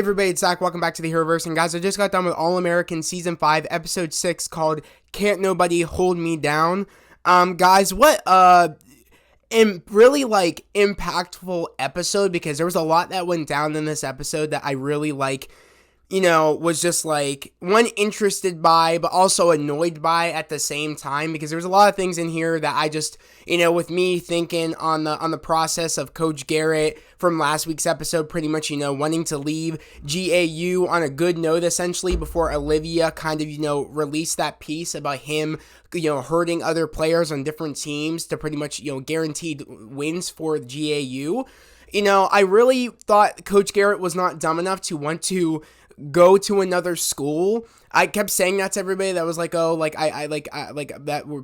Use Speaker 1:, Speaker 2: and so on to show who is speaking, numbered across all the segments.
Speaker 1: Everybody, it's Zach. Welcome back to the Heroverse. And guys, I just got done with All-American Season 5, Episode 6 called Can't Nobody Hold Me Down. Guys, what really impactful episode, because there was a lot that went down in this episode that I really was just one, interested by, but also annoyed by at the same time, because there was a lot of things in here that I just, with me thinking on the process of Coach Garrett from last week's episode, pretty much, wanting to leave GAU on a good note, essentially, before Olivia kind of, released that piece about him, hurting other players on different teams to pretty much, guaranteed wins for GAU. I really thought Coach Garrett was not dumb enough to want to go to another school. I kept saying that to everybody that was like, oh,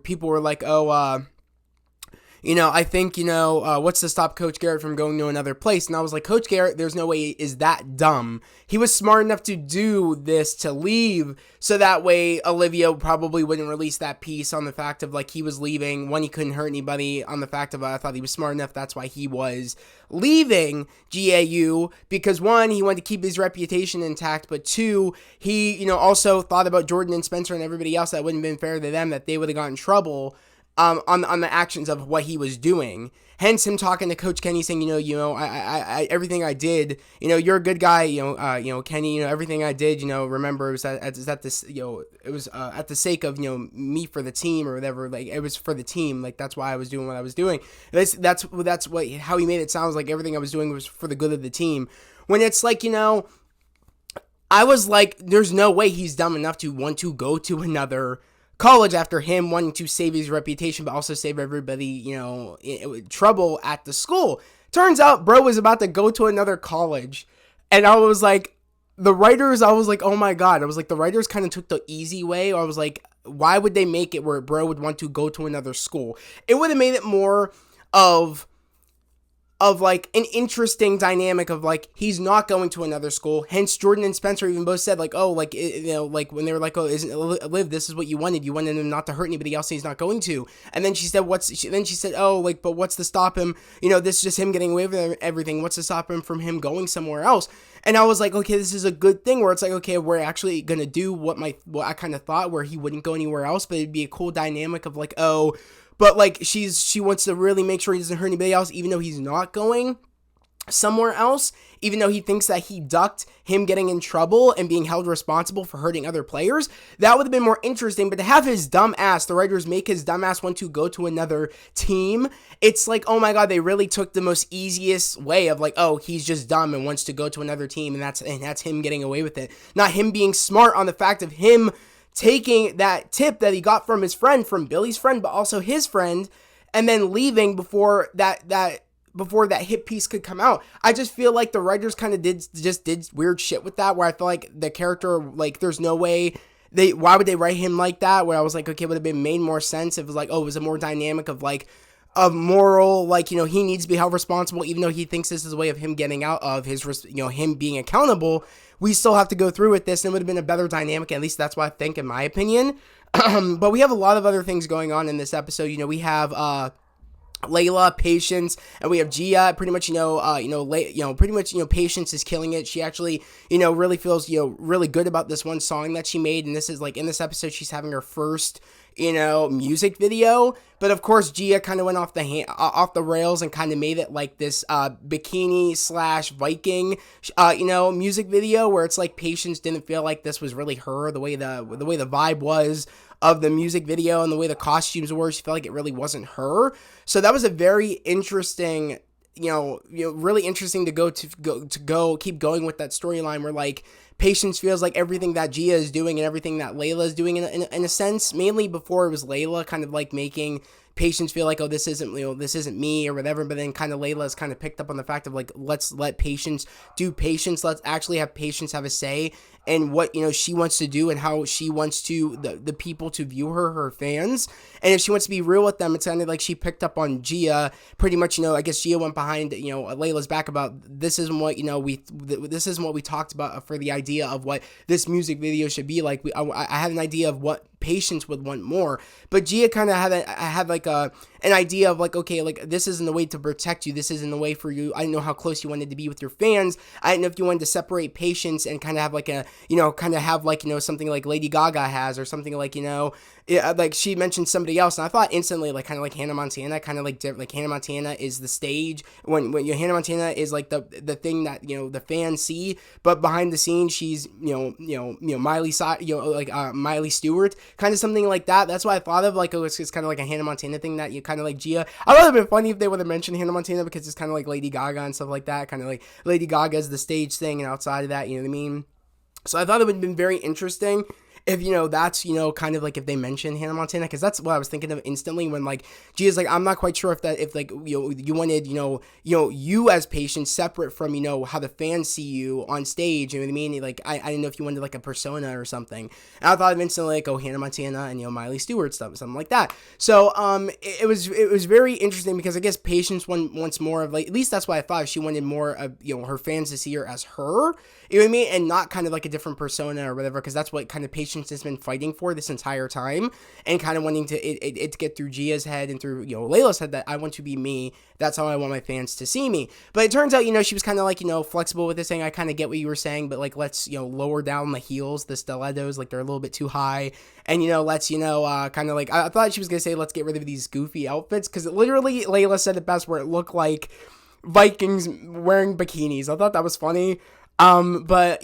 Speaker 1: people were like, oh, I think, what's to stop Coach Garrett from going to another place? And I was like, Coach Garrett, there's no way he is that dumb. He was smart enough to do this, to leave, so that way Olivia probably wouldn't release that piece on the fact of, he was leaving. One, he couldn't hurt anybody, on the fact of, I thought he was smart enough, that's why he was leaving GAU, because one, he wanted to keep his reputation intact, but two, he, also thought about Jordan and Spencer and everybody else, that wouldn't have been fair to them, that they would have gotten in trouble on the actions of what he was doing. Hence him talking to Coach Kenny saying, I everything I did, you're a good guy, Kenny, everything I did, remember, it was at this, it was at the sake of, me for the team or whatever, it was for the team, that's why I was doing what I was doing. That's what, how he made it sound like everything I was doing was for the good of the team. When it's I was like, there's no way he's dumb enough to want to go to another college after him wanting to save his reputation, but also save everybody, trouble at the school. Turns out, bro was about to go to another college, and I was like, the writers, oh my god, the writers kind of took the easy way. I was like, why would they make it where bro would want to go to another school? It would have made it more of an interesting dynamic of he's not going to another school. Hence Jordan and Spencer even both said when they were like, oh, isn't Liv, this is what you wanted him not to hurt anybody else, and he's not going to. And then she said, oh, but what's to stop him, this is just him getting away with everything, what's to stop him from him going somewhere else? And I was like, okay, this is a good thing where it's okay, we're actually gonna do what I kind of thought, where he wouldn't go anywhere else, but it'd be a cool dynamic of but she wants to really make sure he doesn't hurt anybody else, even though he's not going somewhere else, even though he thinks that he ducked him getting in trouble and being held responsible for hurting other players. That would have been more interesting, but to have his dumb ass, the writers make his dumb ass want to go to another team, it's oh my god, they really took the most easiest way of oh, he's just dumb and wants to go to another team, and that's him getting away with it. Not him being smart on the fact of him taking that tip that he got from his friend, from Billy's friend, but also his friend, and then leaving before that hit piece could come out. I just feel like the writers kind of did weird shit with that, where I feel like the character, there's no way why would they write him like that, where I was okay, it would have been made more sense if it was it was a more dynamic of moral, he needs to be held responsible, even though he thinks this is a way of him getting out of his, him being accountable. We still have to go through with this, and it would have been a better dynamic. At least that's what I think, in my opinion. But we have a lot of other things going on in this episode. We have Layla, Patience, and we have Gia. Pretty much, Patience is killing it. She actually, really feels, really good about this one song that she made. And this is in this episode, she's having her first, music video. But of course, Gia kind of went off the rails and kind of made it this bikini / Viking, music video, where it's Patience didn't feel like this was really her, the way the vibe was of the music video and the way the costumes were. She felt like it really wasn't her. So that was a very interesting, really interesting to keep going with that storyline, where Patience feels like everything that Gia is doing and everything that Layla is doing in a sense, mainly before it was Layla kind of making Patience feel oh, this isn't me or whatever, but then kind of Layla's kind of picked up on the fact of let's let Patience do Patience, let's actually have Patience have a say in what, she wants to do and how she wants to, the people to view her fans, and if she wants to be real with them. It's kind of she picked up on Gia, pretty much, I guess Gia went behind, Layla's back about, this isn't what, this isn't what we talked about for the idea of what this music video should be like. I had an idea of what Patience would want more. But Gia kind of had like an idea of like, okay, like this isn't the way to protect you. This isn't the way for you. I didn't know how close you wanted to be with your fans. I didn't know if you wanted to separate Patience and kind of have like a, kind of have like, something like Lady Gaga has, or something like, like she mentioned somebody else. And I thought instantly like kind of like Hannah Montana, kind of like Hannah Montana is the stage when Hannah Montana is like the thing that, the fans see, but behind the scenes, she's, Miley Miley Stewart, kind of something like that. That's why I thought of like, oh, it's kind of like a Hannah Montana thing that you kind of like Gia. I would have been funny if they would have mentioned Hannah Montana, because it's kind of like Lady Gaga and stuff like that, kind of like Lady Gaga is the stage thing, and outside of that, you know what I mean? So I thought it would have been very interesting if, that's, kind of like if they mention Hannah Montana, because that's what I was thinking of instantly when like Gia's like, I'm not quite sure if like, you wanted, you as Patience separate from, how the fans see you on stage, you know what I mean? Like, I didn't know if you wanted like a persona or something. And I thought of instantly like, oh, Hannah Montana and, Miley Stewart stuff, something like that. So, it was very interesting, because I guess Patience wants more of like, at least that's what I thought. She wanted more of, her fans to see her as her, you know what I mean? And not kind of like a different persona or whatever, because that's what kind of Patience has been fighting for this entire time, and kind of wanting to it to get through Gia's head and through, Layla's head, that I want to be me. That's how I want my fans to see me. But it turns out, she was kind of like, flexible with this thing. I kind of get what you were saying, but like, let's, lower down the heels, the stilettos, like they're a little bit too high. And, let's, kind of like, I thought she was going to say, let's get rid of these goofy outfits, because literally Layla said it best, where it looked like Vikings wearing bikinis. I thought that was funny. But,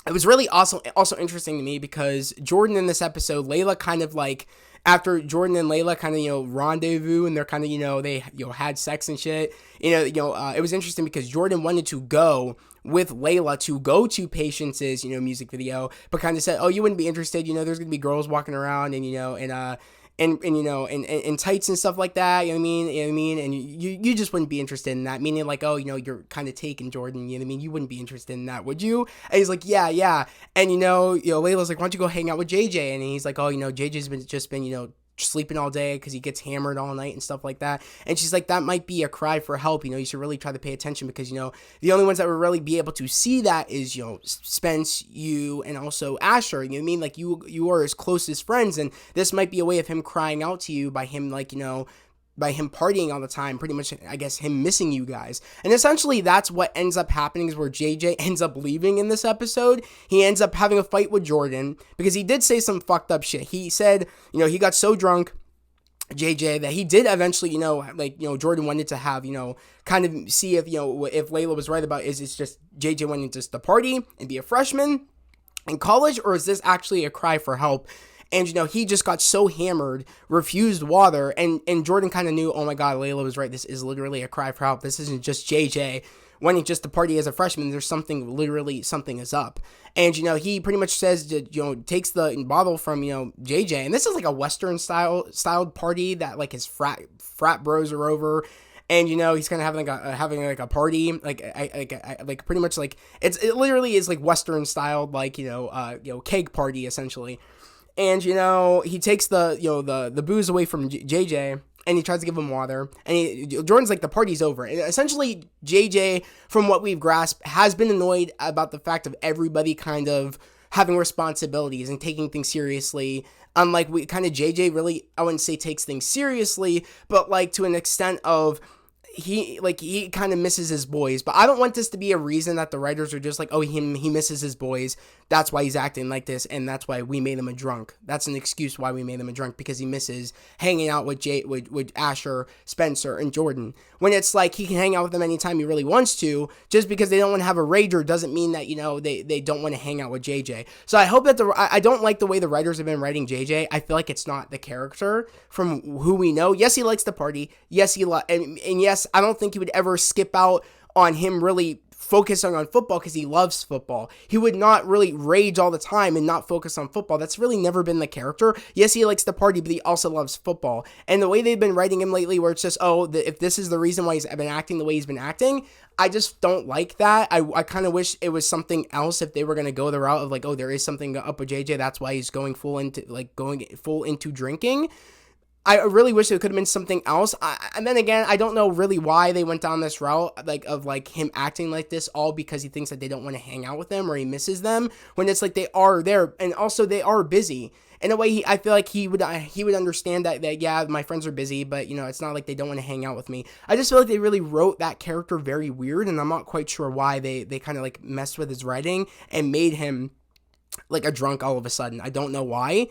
Speaker 1: it was really also interesting to me, because Jordan in this episode, Layla kind of like, after Jordan and Layla kind of, rendezvous, and they're kind of, they, had sex and shit, it was interesting because Jordan wanted to go with Layla to go to Patience's, music video, but kind of said, oh, you wouldn't be interested, there's gonna be girls walking around, and, and tights and stuff like that, you know what I mean? And you just wouldn't be interested in that, meaning like, oh, you're kind of taking Jordan, you know what I mean? You wouldn't be interested in that, would you? And he's like, yeah. And, Layla's like, why don't you go hang out with JJ? And he's like, oh, JJ's been, sleeping all day because he gets hammered all night and stuff like that. And she's like, that might be a cry for help. You should really try to pay attention, because, the only ones that would really be able to see that is, Spence, you, and also Asher. You know what I mean? Like, you are his closest friends, and this might be a way of him crying out to you by him, like, by him partying all the time, pretty much, I guess, him missing you guys. And essentially that's what ends up happening, is where JJ ends up leaving in this episode. He ends up having a fight with Jordan, because he did say some fucked up shit. He said, he got so drunk, JJ, that he did eventually, Jordan wanted to have, kind of see if, if Layla was right about, is it's just JJ wanting just to party and be a freshman in college, or is this actually a cry for help? And, he just got so hammered, refused water, and Jordan kind of knew, oh my God, Layla was right. This is literally a cry for help. This isn't just JJ wanting just to party as a freshman. There's something is up. And, he pretty much says, takes the bottle from, JJ. And this is like a Western styled party that like his frat bros are over. And, he's kind of having a party, like pretty much like, it literally is like Western styled, like, keg party essentially. And, he takes the booze away from JJ, and he tries to give him water, and Jordan's like, the party's over. And essentially, JJ, from what we've grasped, has been annoyed about the fact of everybody kind of having responsibilities and taking things seriously. Unlike JJ really, I wouldn't say takes things seriously, but like to an extent of, he kind of misses his boys. But I don't want this to be a reason that the writers are just like, oh, he misses his boys, that's why he's acting like this, and that's why we made him a drunk. That's an excuse why we made him a drunk, because he misses hanging out with with Asher, Spencer, and Jordan. When it's like, he can hang out with them anytime he really wants to. Just because they don't want to have a rager doesn't mean that, they don't want to hang out with JJ. So I hope that I don't like the way the writers have been writing JJ. I feel like it's not the character from who we know. Yes, he likes to party. Yes, and yes, I don't think he would ever skip out on him really focusing on football, because he loves football. He would not really rage all the time and not focus on football. That's really never been the character. Yes, he likes to party, but he also loves football. And the way they've been writing him lately, where it's just, if this is the reason why he's been acting the way he's been acting, I just don't like that. I kind of wish it was something else, if they were going to go the route of like, oh, there is something up with JJ, that's why he's going full into drinking. I really wish it could have been something else. And then again, I don't know really why they went down this route, like of like him acting like this, all because he thinks that they don't want to hang out with them or he misses them. When it's like they are there, and also they are busy. In a way, I feel like he would understand that yeah, my friends are busy, but it's not like they don't want to hang out with me. I just feel like they really wrote that character very weird, and I'm not quite sure why they kind of like messed with his writing and made him like a drunk all of a sudden. I don't know why.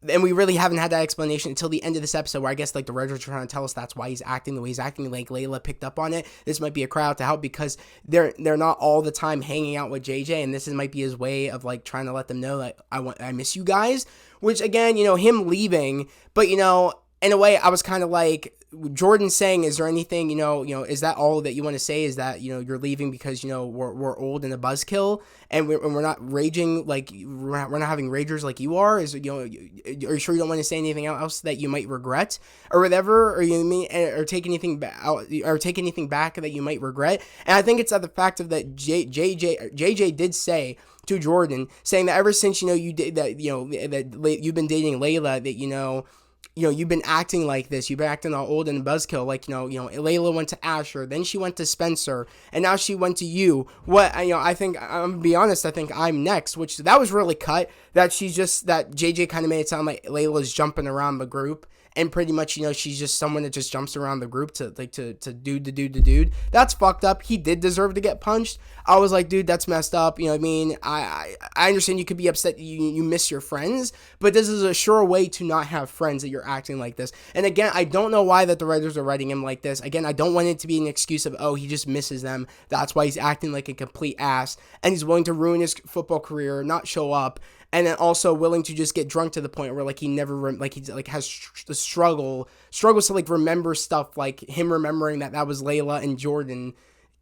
Speaker 1: And we really haven't had that explanation until the end of this episode, where I guess like the writers are trying to tell us that's why he's acting the way he's acting. Like Layla picked up on it. This might be a crowd to help because they're not all the time hanging out with JJ, and might be his way of like trying to let them know like I miss you guys. Which again, him leaving, but in a way I was kind of like, Jordan saying, is there anything, is that all that you want to say, is that, you're leaving because, we're old and a buzzkill and we're not raging, like we're not having ragers like you are, is, are you sure you don't want to say anything else that you might regret or whatever, or or take anything back that you might regret? And I think it's at the fact of that JJ did say to Jordan, saying that ever since, you did that, that you've been dating Layla, that, you've been acting like this. You've been acting all old and buzzkill. Like, Layla went to Asher, then she went to Spencer, and now she went to you. I think, I'm gonna be honest, I think I'm next, which that was really cut. That JJ kind of made it sound like Layla's jumping around the group. And pretty much, she's just someone that just jumps around the group to dude. That's fucked up. He did deserve to get punched. I was like, dude, that's messed up. You know what I mean? I understand you could be upset you miss your friends, but this is a sure way to not have friends that you're acting like this. And again, I don't know why that the writers are writing him like this. Again, I don't want it to be an excuse of, oh, he just misses them. That's why he's acting like a complete ass. And he's willing to ruin his football career, not show up. And then also willing to just get drunk to the point where like he never has the struggles to like remember stuff, like him remembering that was Layla and Jordan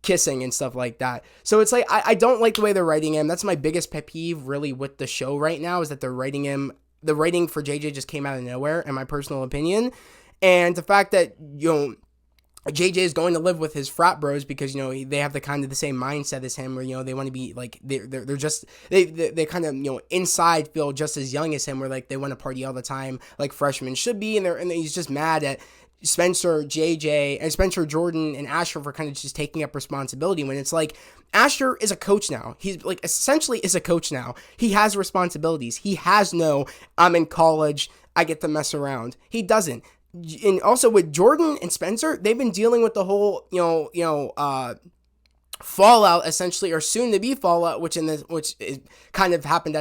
Speaker 1: kissing and stuff like that. So it's like I don't like the way they're writing him. That's my biggest pet peeve really with the show right now, is that they're writing him. The writing for JJ just came out of nowhere, in my personal opinion, and the fact that JJ is going to live with his frat bros because, they have the same mindset as him, where, they want to be like, they're just, they kind of, inside feel just as young as him, where like they want to party all the time like freshmen should be. And he's just mad at Spencer, JJ, and Spencer, Jordan, and Asher for kind of just taking up responsibility, when it's like, Asher is a coach now. He's like essentially is a coach now. He has responsibilities. He has no, I'm in college, I get to mess around. He doesn't. And also with Jordan and Spencer, they've been dealing with the whole, fallout, essentially, or soon to be fallout, which is kind of happened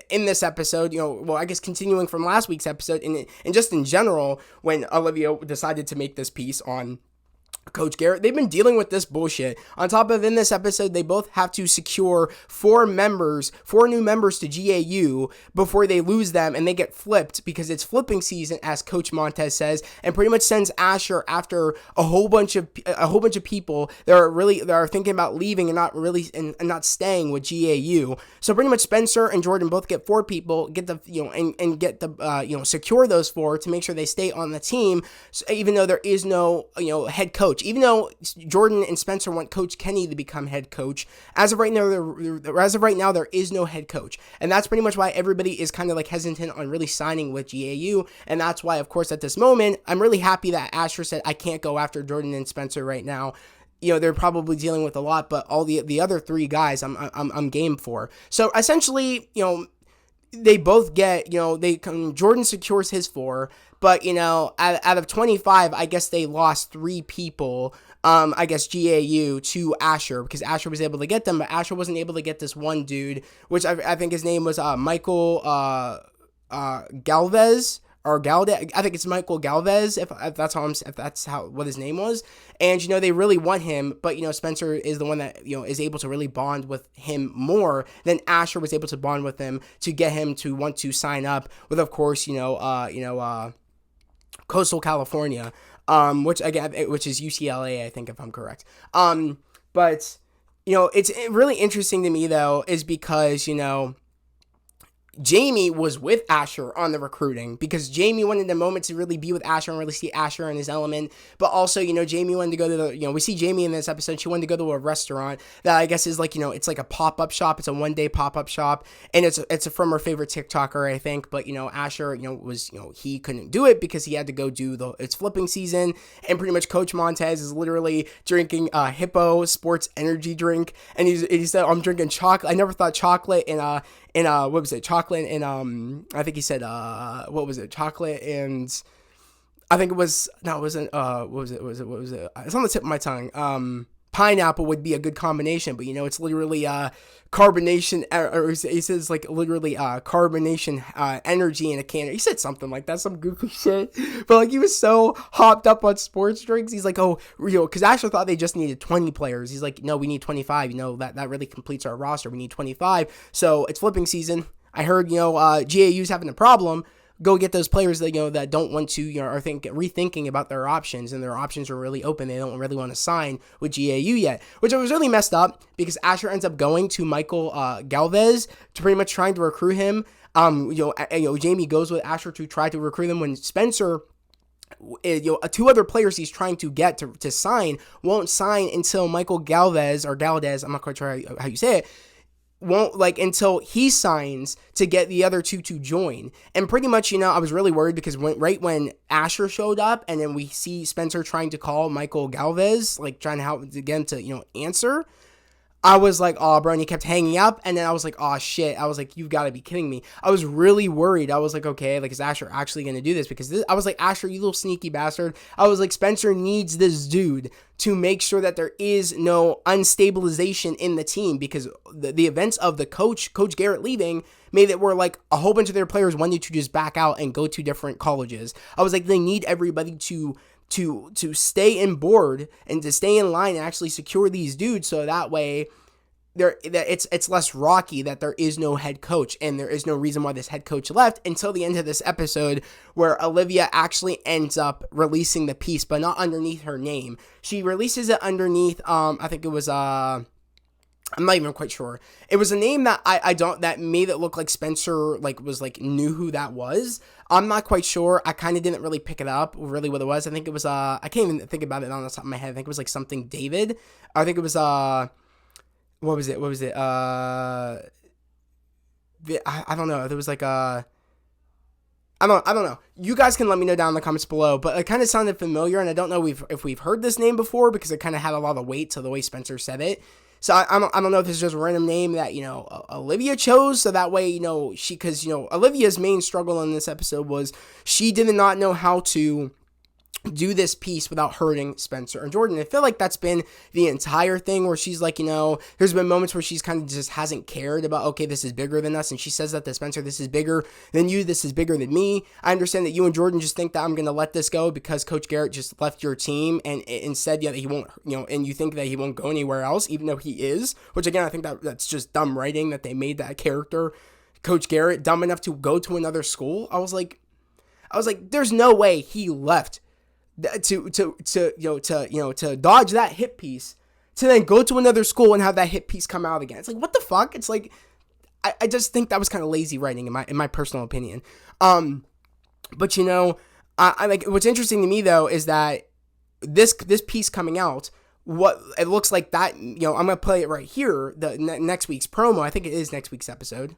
Speaker 1: in this episode, I guess continuing from last week's episode, and just in general, when Olivia decided to make this piece on Coach Garrett. They've been dealing with this bullshit. On top of, in this episode, they both have to secure 4 new members to GAU before they lose them, and they get flipped because it's flipping season, as Coach Montez says, and pretty much sends Asher after a whole bunch of people that are thinking about leaving and not staying with GAU. So pretty much Spencer and Jordan both get 4 people, get the secure those 4 to make sure they stay on the team, even though there is no head coach. Even though Jordan and Spencer want Coach Kenny to become head coach, as of right now, there is no head coach, and that's pretty much why everybody is kind of like hesitant on really signing with GAU, and that's why, of course, at this moment, I'm really happy that Asher said I can't go after Jordan and Spencer right now. They're probably dealing with a lot, but all the other 3 guys, I'm game for. So essentially, they both get, Jordan secures his 4, but, out of 25, I guess they lost 3 people, I guess GAU to Asher, because Asher was able to get them, but Asher wasn't able to get this one dude, which I think his name was Michael Galvez, or Galde, I think it's Michael Galvez, if that's what his name was. And, they really want him, but, Spencer is the one that, is able to really bond with him more than Asher was able to bond with him to get him to want to sign up with, of course, Coastal California, which is UCLA, I think, if I'm correct. But, it's really interesting to me, though, is because, Jamie was with Asher on the recruiting because Jamie wanted a moment to really be with Asher and really see Asher in his element. But also, Jamie wanted to go to we see Jamie in this episode. She wanted to go to a restaurant that I guess is like, it's like a pop-up shop. It's a one-day pop-up shop. And it's from her favorite TikToker, I think. But, Asher, was, he couldn't do it because he had to go do it's flipping season. And pretty much Coach Montez is literally drinking Hippo sports energy drink. And he said, I'm drinking chocolate. I never thought chocolate and what was it? Chocolate and I think he said what was it? Chocolate and I think it was no, it wasn't what was it? What was it? It's on the tip of my tongue. Pineapple would be a good combination, but it's literally carbonation, or he says like literally carbonation energy in a can. He said something like that, some goofy shit. But like he was so hopped up on sports drinks. He's like, oh, because Asher thought they just needed 20 players. He's like, no, we need 25. That really completes our roster. We need 25. So it's flipping season. I heard GAU's having a problem. Go get those players that that don't want to are rethinking about their options, and their options are really open. They don't really want to sign with GAU yet, which was really messed up because Asher ends up going to Michael Galvez to pretty much trying to recruit him. Jamie goes with Asher to try to recruit him when Spencer, two other players he's trying to get to sign won't sign until Michael Galvez or Galvez, I'm not quite sure how you say it, won't until he signs to get the other two to join. And pretty much, I was really worried because right when Asher showed up and then we see Spencer trying to call Michael Galvez, trying to help again to, answer, I was like, oh, bro, and he kept hanging up, and then I was like, oh, shit. I was like, you've got to be kidding me. I was really worried. I was like, okay, is Asher actually going to do this? Because I was like, Asher, you little sneaky bastard. I was like, Spencer needs this dude to make sure that there is no unstabilization in the team, because the events of the Coach Garrett leaving made it where, a whole bunch of their players wanted to just back out and go to different colleges. I was like, they need everybody to stay in board and to stay in line and actually secure these dudes, so that way it's less rocky that there is no head coach, and there is no reason why this head coach left until the end of this episode, where Olivia actually ends up releasing the piece, but not underneath her name. She releases it underneath I think it was I'm not even quite sure. It was a name that that made it look like Spencer knew who that was. I'm not quite sure. I kind of didn't really pick it up really what it was. I think it was I can't even think about it on the top of my head. I think it was something David. I think it was what was it? I don't know. There was I don't know. You guys can let me know down in the comments below, but it kind of sounded familiar, and I don't know if we've heard this name before, because it kind of had a lot of weight to the way Spencer said it. So I don't know if it's just a random name that, Olivia chose, so that way, because Olivia's main struggle in this episode was she did not know how to do this piece without hurting Spencer and Jordan. I feel like that's been the entire thing, where she's there's been moments where she's kind of just hasn't cared about, okay, this is bigger than us, and she says that to Spencer, this is bigger than you, this is bigger than me. I understand that you and Jordan just think that I'm going to let this go because Coach Garrett just left your team, and instead, that he won't, and you think that he won't go anywhere else, even though he is, which again, I think that's just dumb writing, that they made that character, Coach Garrett, dumb enough to go to another school. I was like, there's no way he left to dodge that hit piece, to then go to another school and have that hit piece come out again. It's what the fuck? It's I just think that was kind of lazy writing in my personal opinion. But I what's interesting to me though is that this piece coming out, what it looks like that, I'm gonna play it right here, the next week's promo. I think it is next week's episode.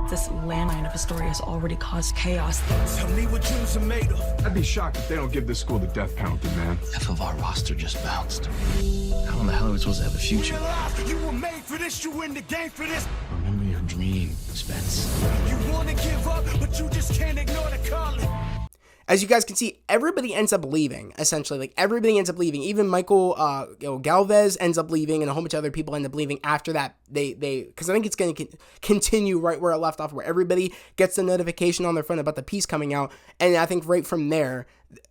Speaker 2: This landmine of a story has already caused chaos.
Speaker 3: Tell me what dreams are made of.
Speaker 4: I'd be shocked if they don't give this school the death penalty, man.
Speaker 5: Half of our roster just bounced. How in the hell are we supposed to have a future?
Speaker 3: You were made for this, you in the game for this.
Speaker 5: Remember your dream, Spence.
Speaker 3: You wanna give up, but you just can't ignore the calling.
Speaker 1: As you guys can see, everybody ends up leaving, essentially. Everybody ends up leaving. Even Michael Galvez ends up leaving, and a whole bunch of other people end up leaving after that. Because I think it's going to continue right where it left off, where everybody gets the notification on their phone about the piece coming out. And I think right from there,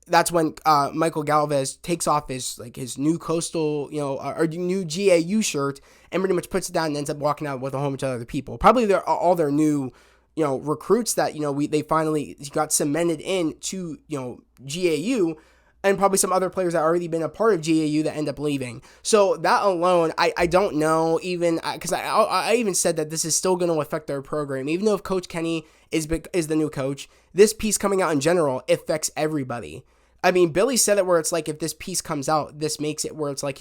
Speaker 1: that's when Michael Galvez takes off his new Coastal, or new GAU shirt, and pretty much puts it down and ends up walking out with a whole bunch of other people. Probably all their new recruits that, they finally got cemented in to, GAU. and probably some other players that already been a part of GAU that end up leaving. So that alone, I don't know, even because I even said that this is still going to affect their program, even though if Coach Kenny is the new coach. This piece coming out in general affects everybody. I mean, Billy said it where it's like, if this piece comes out, this makes it where it's like,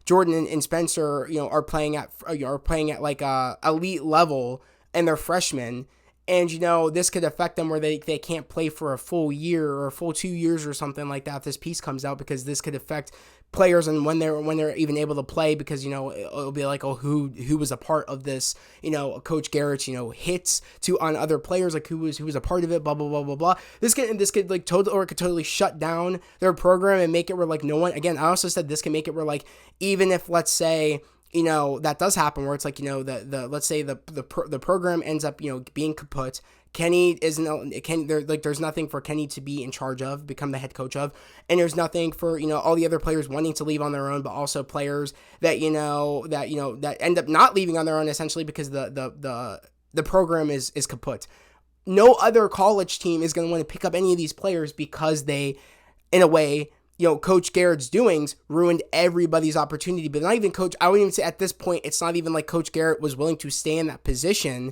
Speaker 1: Jordan and Spencer, are playing at like a elite level, and they're freshmen. And, this could affect them where they can't play for a full year or a full 2 years or something like that if this piece comes out, because this could affect players and when they're even able to play, because, it'll be like, oh, who was a part of this, Coach Garrett's, hits on other players, like who was a part of it, blah, blah, blah, blah, blah. This could like totally shut down their program and make it where like no one, again, I also said this can make it where like, even if, let's say, that does happen where it's like, let's say the program ends up, being kaput. Kenny there's nothing for Kenny to be in charge of, become the head coach of, and there's nothing for, all the other players wanting to leave on their own, but also players that, that end up not leaving on their own, essentially because the program is kaput. No other college team is going to want to pick up any of these players because they, in a way, Coach Garrett's doings ruined everybody's opportunity, but not even Coach. I wouldn't even say at this point, it's not even like Coach Garrett was willing to stay in that position.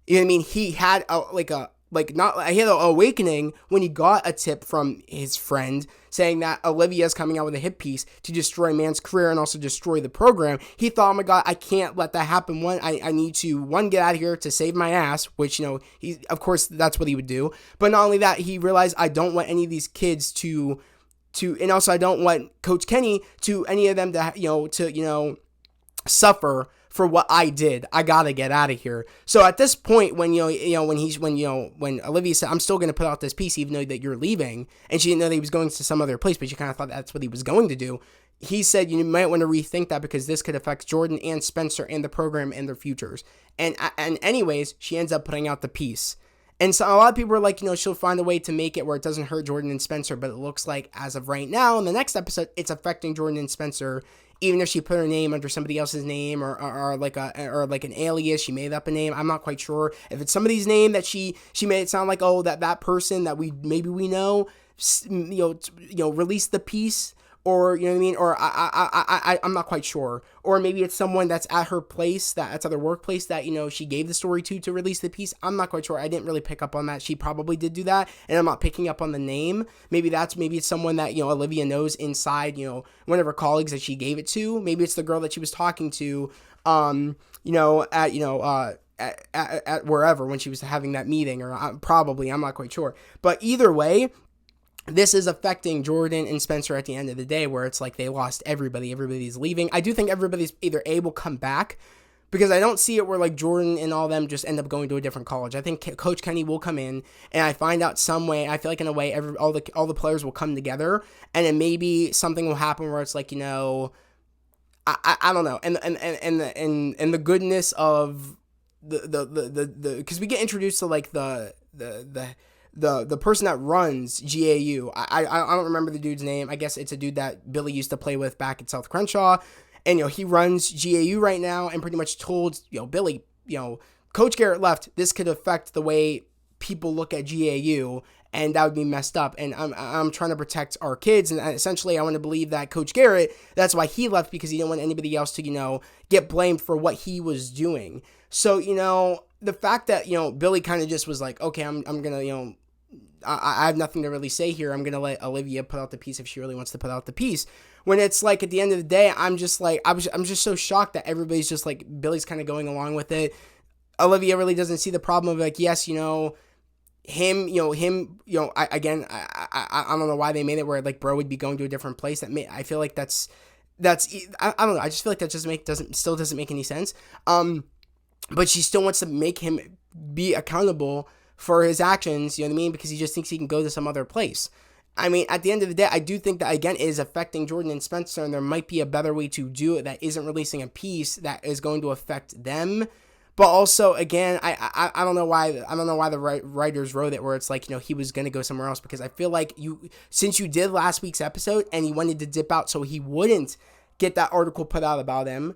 Speaker 1: You know what I mean? He had he had an awakening when he got a tip from his friend saying that Olivia's coming out with a hit piece to destroy man's career and also destroy the program. He thought, oh my God, I can't let that happen. I need to get out of here to save my ass, which, he, of course, that's what he would do. But not only that, he realized, I don't want any of these kids to and also I don't want Coach Kenny to any of them to suffer for what I did. I gotta get out of here. So at this point, when when Olivia said, I'm still gonna put out this piece even though that you're leaving, and she didn't know that he was going to some other place, but she kind of thought that's what he was going to do. He said you might want to rethink that because this could affect Jordan and Spencer and the program and their futures. And anyways, she ends up putting out the piece. And so a lot of people are like, she'll find a way to make it where it doesn't hurt Jordan and Spencer, but it looks like as of right now, in the next episode, it's affecting Jordan and Spencer, even if she put her name under somebody else's name or like an alias, she made up a name. I'm not quite sure if it's somebody's name that she made it sound like, oh, that person that we know, released the piece. Or, you know what I mean? Or I'm not quite sure. Or maybe it's someone that's at her place, that's at their workplace that, she gave the story to release the piece. I'm not quite sure. I didn't really pick up on that. She probably did do that. And I'm not picking up on the name. Maybe it's someone that, Olivia knows inside, one of her colleagues that she gave it to. Maybe it's the girl that she was talking to, at wherever when she was having that meeting, or probably, I'm not quite sure. But either way, this is affecting Jordan and Spencer at the end of the day, where it's like they lost everybody. Everybody's leaving. I do think everybody's either able to come back, because I don't see it where like Jordan and all them just end up going to a different college. I think Coach Kenny will come in, and I find out some way. I feel like in a way, all the players will come together, and then maybe something will happen where it's like, I don't know, and the goodness of the because we get introduced to like the person that runs GAU. I don't remember the dude's name. I guess it's a dude that Billy used to play with back at South Crenshaw. And, he runs GAU right now and pretty much told, Billy, Coach Garrett left. This could affect the way people look at GAU, and that would be messed up. And I'm trying to protect our kids. And essentially, I want to believe that Coach Garrett, that's why he left, because he didn't want anybody else to, get blamed for what he was doing. So, the fact that, Billy kind of just was like, okay, I'm going to, I have nothing to really say here. I'm going to let Olivia put out the piece if she really wants to put out the piece. When it's like, at the end of the day, I'm just like, I'm just so shocked that everybody's just like, Billy's kind of going along with it. Olivia really doesn't see the problem of like, yes, I don't know why they made it where like bro would be going to a different place. I feel like that's, I don't know. I just feel like that still doesn't make any sense. But she still wants to make him be accountable for his actions, you know what I mean? Because he just thinks he can go to some other place. I mean, at the end of the day, I do think that, again, it is affecting Jordan and Spencer, and there might be a better way to do it that isn't releasing a piece that is going to affect them. But also, again, I don't know why the writers wrote it where it's like, he was going to go somewhere else, because I feel like since you did last week's episode and he wanted to dip out so he wouldn't get that article put out about him,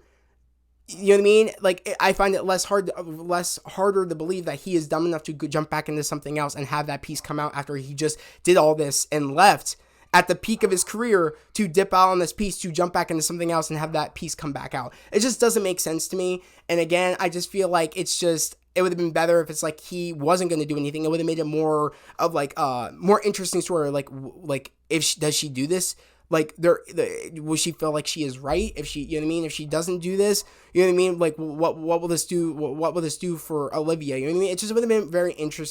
Speaker 1: you know what I mean? Like, I find it less harder to believe that he is dumb enough to jump back into something else and have that piece come out after he just did all this and left. at the peak of his career to dip out on this piece, to jump back into something else and have that piece come back out. It just doesn't make sense to me. And again, I just feel like it would have been better if it's like he wasn't going to do anything. It would have made it more of like more interesting story. Like if does she do this? Like will she feel like she is right if she, you know what I mean? If she doesn't do this, you know what I mean? Like what will this do? What will this do for Olivia? You know what I mean? It just would have been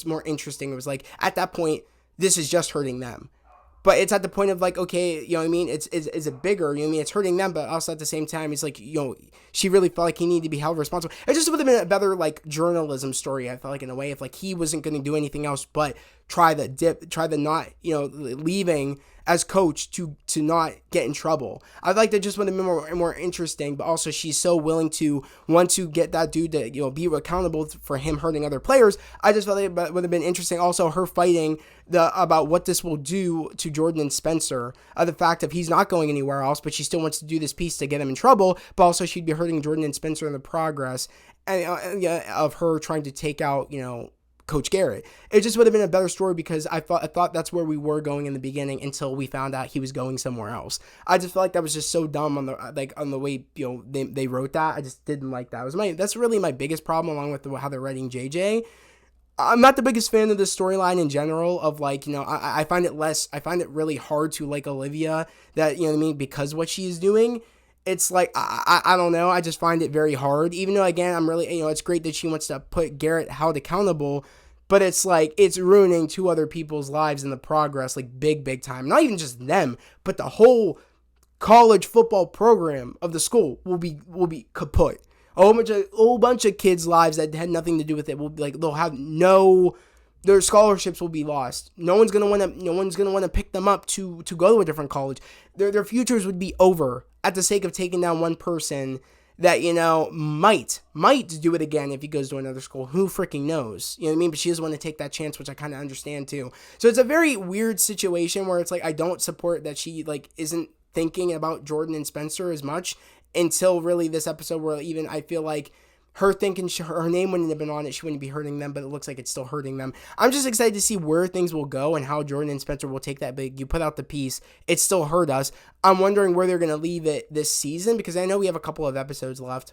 Speaker 1: more interesting. It was like at that point, this is just hurting them. But it's at the point of like, okay, you know what I mean? Is it bigger? You know what I mean? It's hurting them, but also at the same time, it's like, you know, she really felt like he needed to be held responsible. It just would have been a better like journalism story, I felt like, in a way, if like he wasn't going to do anything else but try the not, you know, leaving as coach to not get in trouble. I'd like that just would have been more interesting, but also she's so willing to want to get that dude to, you know, be accountable for him hurting other players. I just felt like it would have been interesting. Also, her fighting about what this will do to Jordan and Spencer, the fact that he's not going anywhere else, but she still wants to do this piece to get him in trouble, but also she'd be hurting Jordan and Spencer in the progress of her trying to take out, you know, Coach Garrett. It just would have been a better story because I thought that's where we were going in the beginning until we found out he was going somewhere else. I just felt like that was just so dumb on the way, you know, they wrote that. I just didn't like that. That's really my biggest problem, along with how they're writing JJ. I'm not the biggest fan of this storyline in general of like, you know, I find it really hard to like Olivia, that, you know what I mean, because what she's doing. It's like, I don't know, I just find it very hard, even though, again, I'm really, you know, it's great that she wants to put Garrett held accountable, but it's like, it's ruining two other people's lives in the progress, like big time. Not even just them, but the whole college football program of the school will be kaput. A whole bunch of kids' lives that had nothing to do with it will be like, they'll have their scholarships will be lost. No one's gonna want to pick them up to go to a different college. Their futures would be over at the sake of taking down one person that, you know, might do it again if he goes to another school. Who freaking knows? You know what I mean? But she doesn't want to take that chance, which I kind of understand too. So it's a very weird situation where it's like, I don't support that she like isn't thinking about Jordan and Spencer as much until really this episode, where even I feel like her thinking her name wouldn't have been on it, she wouldn't be hurting them, but it looks like it's still hurting them. I'm just excited to see where things will go and how Jordan and Spencer will take that big. You put out the piece, it still hurt us. I'm wondering where they're going to leave it this season, because I know we have a couple of episodes left.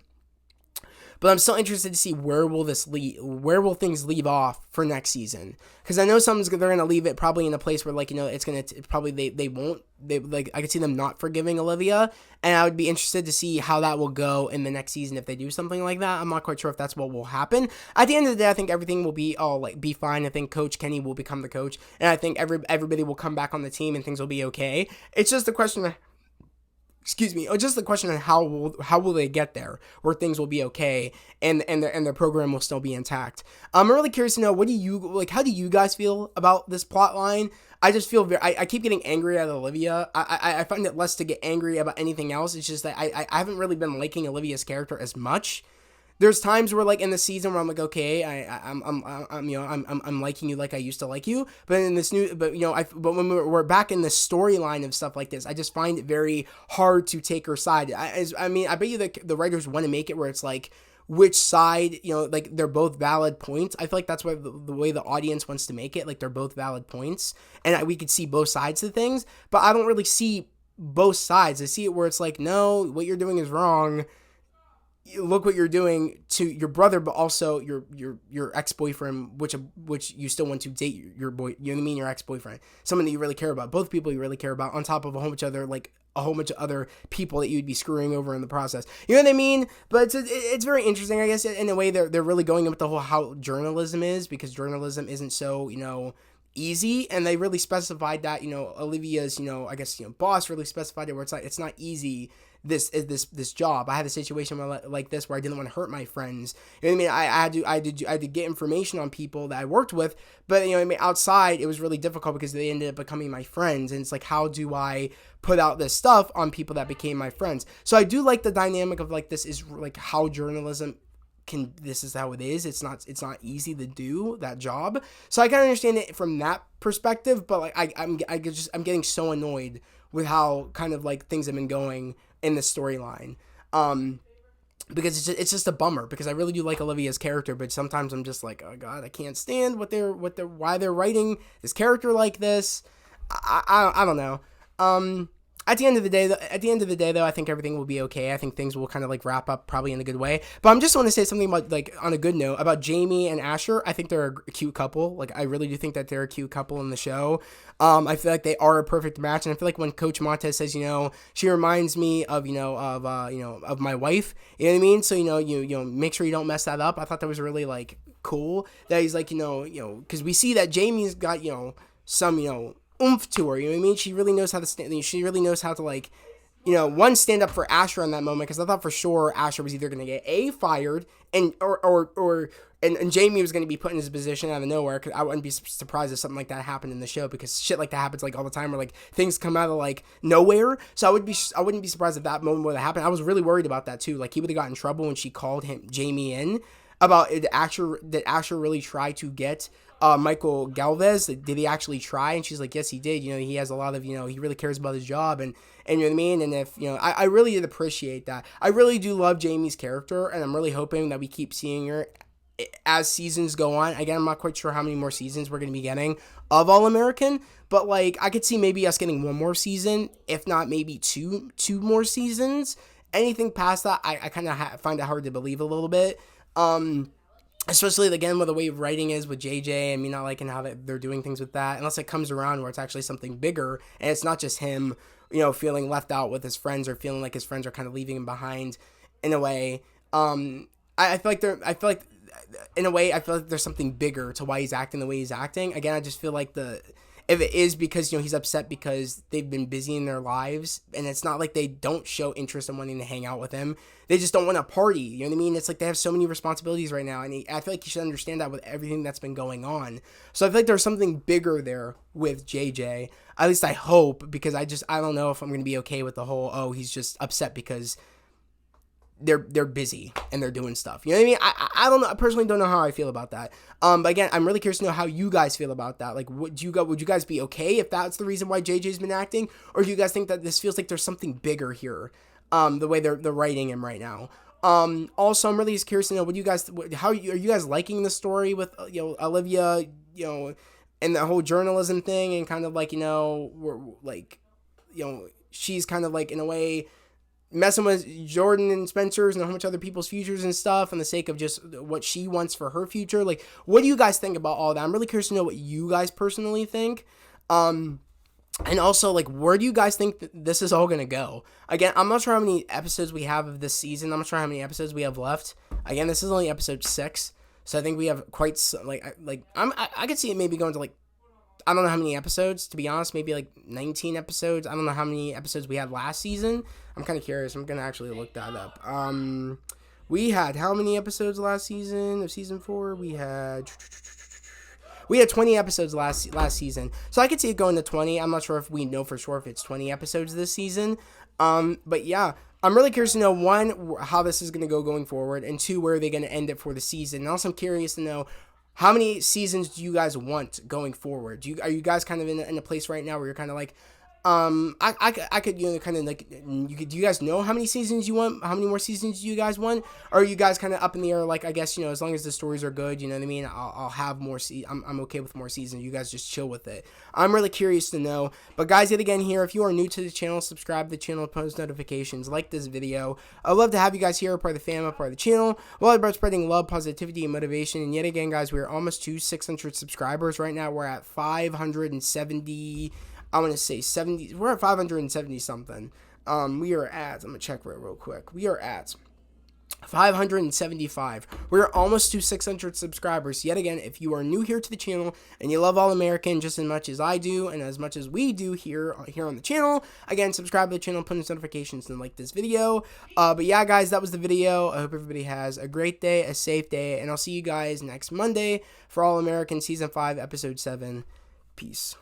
Speaker 1: But I'm still interested to see where will things leave off for next season, because I know they're gonna leave it probably in a place where, like, you know, it's gonna probably they won't, like, I could see them not forgiving Olivia, and I would be interested to see how that will go in the next season if they do something like that. I'm not quite sure if that's what will happen. At the end of the day, I think everything will be fine. I think Coach Kenny will become the coach, and I think everybody will come back on the team and things will be okay. It's just a question of, just the question of how will they get there where things will be okay and their program will still be intact. I'm really curious to know, how do you guys feel about this plot line? I just feel I keep getting angry at Olivia. I find it less to get angry about anything else. It's just that I haven't really been liking Olivia's character as much. There's times where, like, in the season where I'm like, okay, I'm liking you like I used to like you, but in this but when we're back in the storyline of stuff like this, I just find it very hard to take her side. I bet you the writers want to make it where it's like, which side, you know, like, they're both valid points. I feel like that's the way the audience wants to make it, like, they're both valid points, and we could see both sides of things, but I don't really see both sides. I see it where it's like, no, what you're doing is wrong. Look what you're doing to your brother, but also your ex-boyfriend, which you still want to date your boy, you know what I mean, your ex-boyfriend, someone that you really care about, both people you really care about, on top of a whole bunch of other people that you'd be screwing over in the process. You know what I mean? But it's very interesting, I guess, in a way. They're really going in with the whole how journalism is, because journalism isn't so, you know, easy, and they really specified that, you know, Olivia's, you know, I guess, you know, boss really specified it where it's like, it's not easy. This job. I had a situation like this where I didn't want to hurt my friends. You know what I mean? I had to get information on people that I worked with, but, you know what I mean, outside it was really difficult because they ended up becoming my friends, and it's like, how do I put out this stuff on people that became my friends? So I do like the dynamic of, like, this is like how journalism this is how it is. It's not easy to do that job. So I can understand it from that perspective, but, like, I'm getting so annoyed with how kind of, like, things have been going in the storyline, because it's just a bummer, because I really do like Olivia's character, but sometimes I'm just like, oh god, I can't stand why they're writing this character like this. I don't know. At the end of the day, though, I think everything will be okay. I think things will kind of like wrap up probably in a good way. But I'm just want to say something about, like, on a good note about Jamie and Asher. I think they're a cute couple. Like, I really do think that they're a cute couple in the show. I feel like they are a perfect match, and I feel like when Coach Montez says, she reminds me of, of my wife. You know what I mean? So you make sure you don't mess that up. I thought that was really like cool that he's like, because we see that Jamie's got some oomph to her, you know what I mean? She really knows how to stand. She really knows how to, like, one, stand up for Asher in that moment, because I thought for sure Asher was either going to get fired and Jamie was going to be put in his position out of nowhere. Cause I wouldn't be surprised if something like that happened in the show, because shit like that happens like all the time, where like things come out of like nowhere. So I wouldn't be surprised if that moment would have happened. I was really worried about that too. Like, he would have got in trouble when she called Jamie in about it. Asher really tried to get Michael Galvez. Did he actually try? And she's like, yes, he did. He has a lot of, he really cares about his job, and you know what I mean? And if, I really did appreciate that. I really do love Jamie's character, and I'm really hoping that we keep seeing her as seasons go on. Again, I'm not quite sure how many more seasons we're going to be getting of All American, but like, I could see maybe us getting one more season, if not maybe two more seasons. Anything past that, I kind of find it hard to believe a little bit. Especially, again, with the way writing is with JJ, and me not liking how they're doing things with that, unless it comes around where it's actually something bigger, and it's not just him, feeling left out with his friends, or feeling like his friends are kind of leaving him behind in a way. I feel like in a way, I feel like there's something bigger to why he's acting the way he's acting. Again, I just feel like if it is because, he's upset because they've been busy in their lives, and it's not like they don't show interest in wanting to hang out with him. They just don't want to party. You know what I mean? It's like they have so many responsibilities right now, and I feel like you should understand that with everything that's been going on. So I feel like there's something bigger there with JJ. At least I hope, because I don't know if I'm going to be okay with the whole, he's just upset because they're busy and they're doing stuff. You know what I mean? I don't know. I personally don't know how I feel about that. But again, I'm really curious to know how you guys feel about that. Like, would you guys be okay if that's the reason why JJ's been acting, or do you guys think that this feels like there's something bigger here? The way they're writing him right now. Also, I'm really just curious to know, are you guys liking the story with Olivia, and the whole journalism thing, and kind of like, we're like, she's kind of like in a way messing with Jordan and Spencer's and a whole bunch of other people's futures and stuff, on the sake of just what she wants for her future. Like, what do you guys think about all that? I'm really curious to know what you guys personally think. And also, like, where do you guys think that this is all going to go? Again, I'm not sure how many episodes we have of this season. I'm not sure how many episodes we have left. Again, this is only episode 6. So I think we have quite, I could see it maybe going to, like, I don't know how many episodes, to be honest. Maybe, like, 19 episodes. I don't know how many episodes we had last season. I'm kind of curious. I'm going to actually look that up. We had how many episodes last season of season 4? We had 20 episodes last season, so I could see it going to 20. I'm not sure if we know for sure if it's 20 episodes this season. But yeah, I'm really curious to know, 1, how this is going to go going forward, and 2, where are they going to end it for the season. And also, I'm curious to know, how many seasons do you guys want going forward? Are you guys kind of in a place right now where you're kind of like, I could, kind of like, do you guys know how many seasons you want? How many more seasons do you guys want? Or are you guys kind of up in the air? Like, I guess, as long as the stories are good, you know what I mean? I'll have more. I'm okay with more seasons. You guys just chill with it. I'm really curious to know. But guys, yet again here, if you are new to the channel, subscribe to the channel, post notifications, like this video. I'd love to have you guys here, part of the fam, part of the channel. We're all about spreading love, positivity, and motivation. And yet again, guys, we're almost to 600 subscribers right now. We're at 570. I want to say 70. We're at 570 something. We are at, I'm going to check real quick. We are at 575. We're almost to 600 subscribers. Yet again, if you are new here to the channel and you love All American just as much as I do and as much as we do here on the channel, again, subscribe to the channel, put in notifications, and like this video. But yeah, guys, that was the video. I hope everybody has a great day, a safe day, and I'll see you guys next Monday for All American Season 5, Episode 7. Peace.